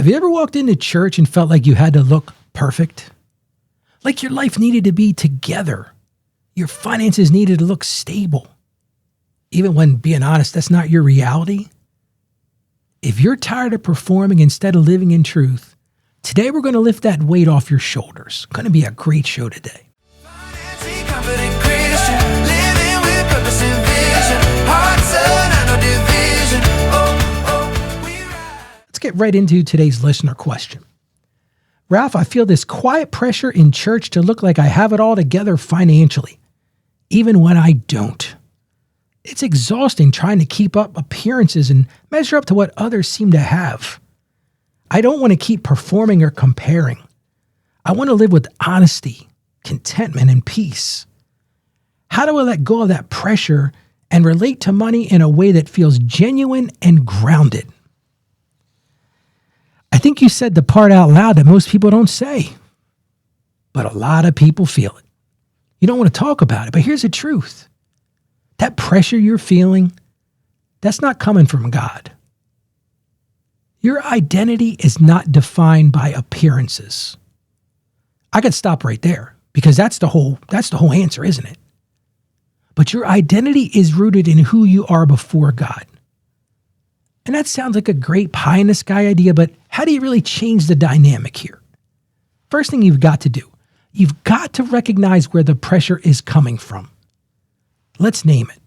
Have you ever walked into church and felt like you had to look perfect? Like your life needed to be together. Your finances needed to look stable. Even when, being honest, that's not your reality. If you're tired of performing instead of living in truth, today we're going to lift that weight off your shoulders. Going to be a great show today. Let's get right into today's listener question. Ralph, I feel this quiet pressure in church to look like I have it all together financially, even when I don't. It's exhausting trying to keep up appearances and measure up to what others seem to have. I don't want to keep performing or comparing. I want to live with honesty, contentment, and peace. How do I let go of that pressure and relate to money in a way that feels genuine and grounded? I think you said the part out loud that most people don't say, but a lot of people feel it. You don't want to talk about it, but here's the truth. That pressure you're feeling, that's not coming from God. Your identity is not defined by appearances. I could stop right there because that's the whole answer, isn't it? But your identity is rooted in who you are before God. And that sounds like a great pie in the sky idea, but how do you really change the dynamic here? First thing you've got to do, you've got to recognize where the pressure is coming from. Let's name it.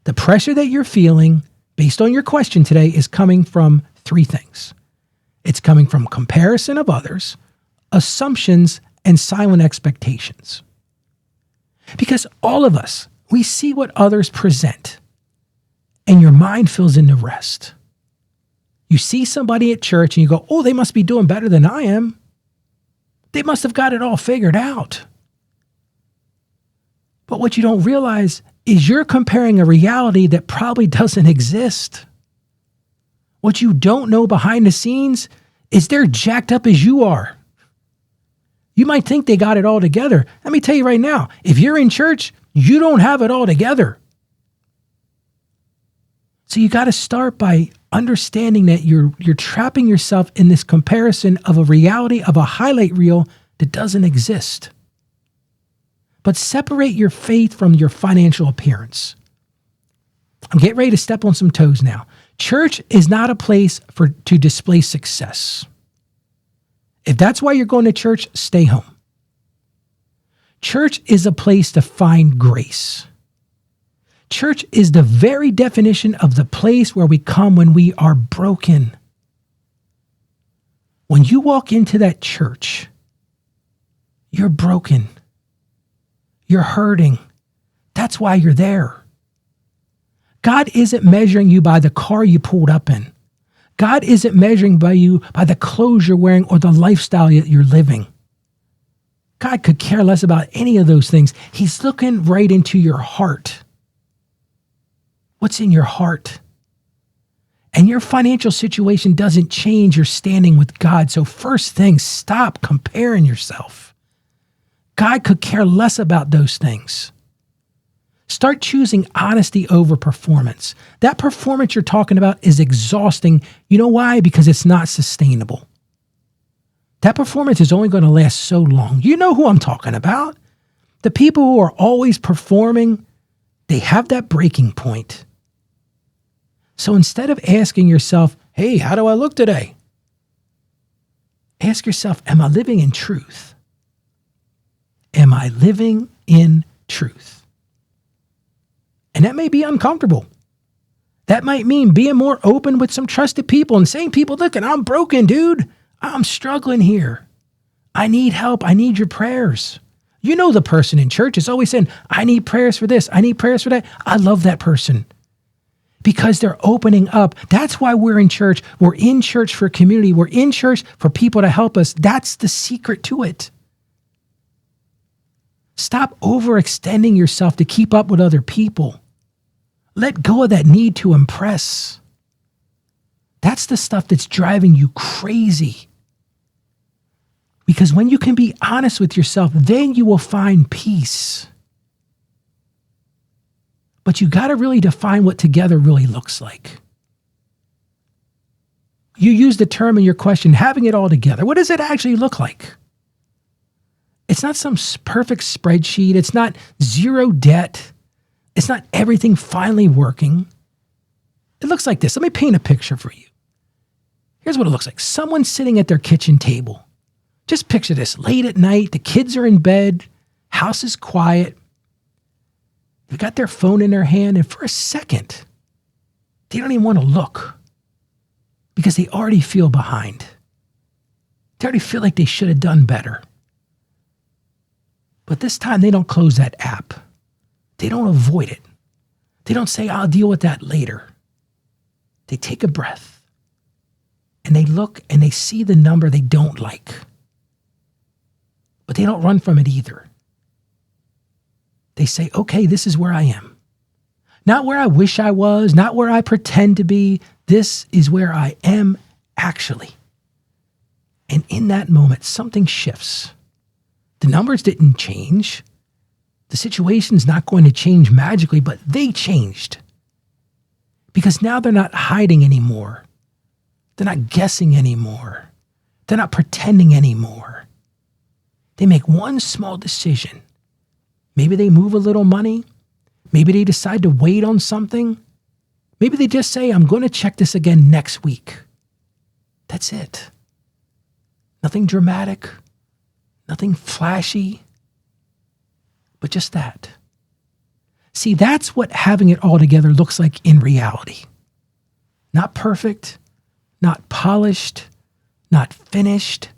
The pressure that you're feeling, based on your question today, is coming from three things. It's coming from comparison of others, assumptions, and silent expectations. Because all of us, we see what others present, and your mind fills in the rest. You see somebody at church and you go, oh, they must be doing better than I am. They must have got it all figured out. But what you don't realize is you're comparing a reality that probably doesn't exist. What you don't know behind the scenes is they're jacked up as you are. You might think they got it all together. Let me tell you right now, if you're in church, you don't have it all together. So you got to start by understanding that you're trapping yourself in this comparison of a reality of a highlight reel that doesn't exist. But separate your faith from your financial appearance. I'm getting ready to step on some toes now. Church is not a place to display success. If that's why you're going to church, stay home. Church is a place to find grace. Church is the very definition of the place where we come when we are broken. When you walk into that church, you're broken. You're hurting. That's why you're there. God isn't measuring you by the car you pulled up in. God isn't measuring you by the clothes you're wearing or the lifestyle that you're living. God could care less about any of those things. He's looking right into your heart. What's in your heart? And your financial situation doesn't change your standing with God. So first thing, stop comparing yourself. God could care less about those things. Start choosing honesty over performance. That performance you're talking about is exhausting. You know why? Because it's not sustainable. That performance is only going to last so long. You know who I'm talking about. The people who are always performing, they have that breaking point. So instead of asking yourself, hey, how do I look today? Ask yourself, am I living in truth? Am I living in truth? And that may be uncomfortable. That might mean being more open with some trusted people and saying, people, look, I'm broken, dude. I'm struggling here. I need help. I need your prayers. You know the person in church is always saying, I need prayers for this. I need prayers for that. I love that person. Because they're opening up. That's why we're in church. We're in church for community. We're in church for people to help us. That's the secret to it. Stop overextending yourself to keep up with other people. Let go of that need to impress. That's the stuff that's driving you crazy. Because when you can be honest with yourself, then you will find peace. But you got to really define what together really looks like. You use the term in your question, having it all together. What does it actually look like? It's not some perfect spreadsheet. It's not zero debt. It's not everything finally working. It looks like this. Let me paint a picture for you. Here's what it looks like. Someone sitting at their kitchen table. Just picture this. Late at night, the kids are in bed, house is quiet. They've got their phone in their hand, and for a second, they don't even want to look because they already feel behind. They already feel like they should have done better. But this time, they don't close that app. They don't avoid it. They don't say, I'll deal with that later. They take a breath, and they look, and they see the number they don't like. But they don't run from it either. They say, okay, this is where I am. Not where I wish I was, not where I pretend to be. This is where I am actually. And in that moment, something shifts. The numbers didn't change. The situation's not going to change magically, but they changed. Because now they're not hiding anymore. They're not guessing anymore. They're not pretending anymore. They make one small decision. Maybe they move a little money. Maybe they decide to wait on something. Maybe they just say, I'm going to check this again next week. That's it. Nothing dramatic, nothing flashy, but just that. See, that's what having it all together looks like in reality. Not perfect, not polished, not finished,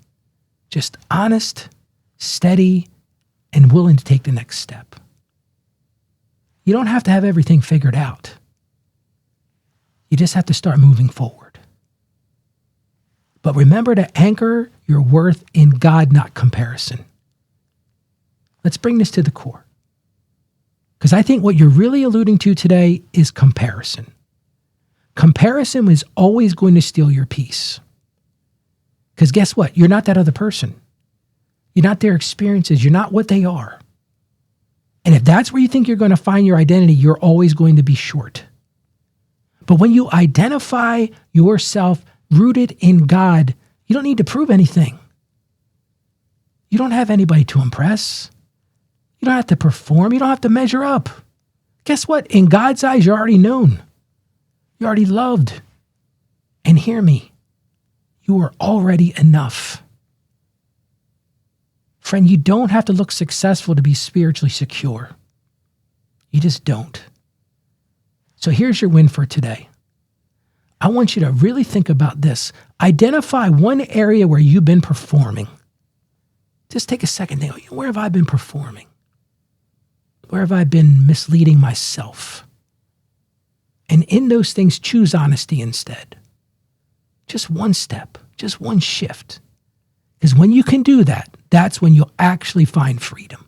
just honest, steady, and willing to take the next step. You don't have to have everything figured out. You just have to start moving forward. But remember to anchor your worth in God, not comparison. Let's bring this to the core. Because I think what you're really alluding to today is comparison. Comparison is always going to steal your peace. Because guess what? You're not that other person. You're not their experiences. You're not what they are. And if that's where you think you're going to find your identity, you're always going to be short. But when you identify yourself rooted in God, you don't need to prove anything. You don't have anybody to impress. You don't have to perform. You don't have to measure up. Guess what? In God's eyes, you're already known. You're already loved. And hear me, you are already enough. Friend, you don't have to look successful to be spiritually secure. You just don't. So here's your win for today. I want you to really think about this. Identify one area where you've been performing. Just take a second and think, where have I been performing? Where have I been misleading myself? And in those things, choose honesty instead. Just one step, just one shift. Because when you can do that, that's when you'll actually find freedom.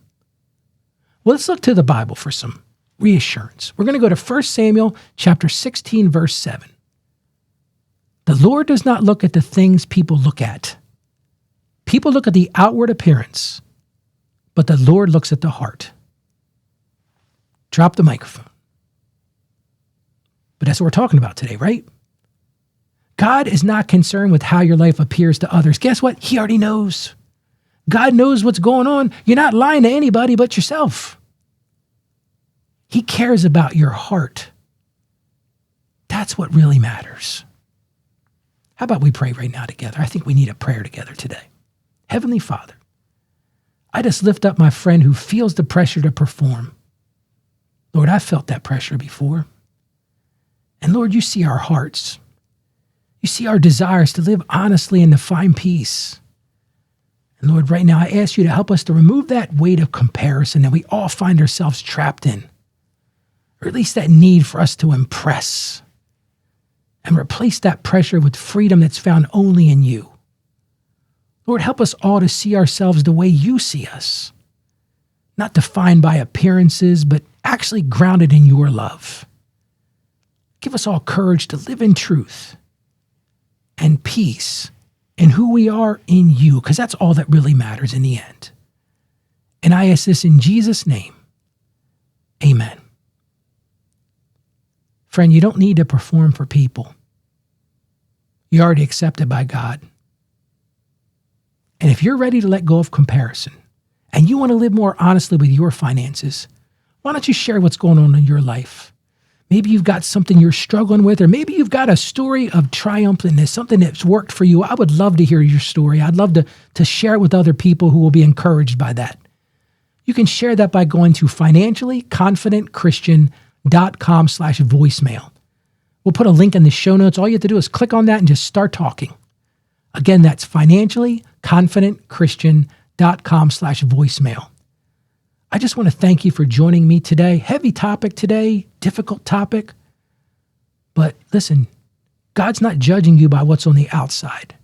Well, let's look to the Bible for some reassurance. We're going to go to 1 Samuel chapter 16, verse 7. The Lord does not look at the things people look at. People look at the outward appearance, but the Lord looks at the heart. Drop the microphone. But that's what we're talking about today, right? God is not concerned with how your life appears to others. Guess what? He already knows. God knows what's going on. You're not lying to anybody but yourself. He cares about your heart. That's what really matters. How about we pray right now together? I think we need a prayer together today. Heavenly Father, I just lift up my friend who feels the pressure to perform. Lord, I've felt that pressure before. And Lord, you see our hearts. You see our desires to live honestly and to find peace. And Lord, right now I ask you to help us to remove that weight of comparison that we all find ourselves trapped in, or at least that need for us to impress, and replace that pressure with freedom that's found only in you. Lord, help us all to see ourselves the way you see us, not defined by appearances, but actually grounded in your love. Give us all courage to live in truth and peace in who we are in you, because that's all that really matters in the end. And I ask this in Jesus' name. Amen. Friend, you don't need to perform for people. You're already accepted by God. And if you're ready to let go of comparison and you want to live more honestly with your finances, why don't you share what's going on in your life? Maybe you've got something you're struggling with, or maybe you've got a story of triumph and there's something that's worked for you. I would love to hear your story. I'd love to share it with other people who will be encouraged by that. You can share that by going to financiallyconfidentchristian.com/voicemail. We'll put a link in the show notes. All you have to do is click on that and just start talking. Again, that's financiallyconfidentchristian.com/voicemail. I just want to thank you for joining me today. Heavy topic today, difficult topic. But listen, God's not judging you by what's on the outside.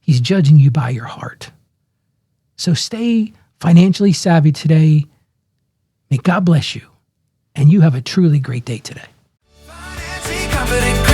He's judging you by your heart. So stay financially savvy today. May God bless you. And you have a truly great day today. Financially confident.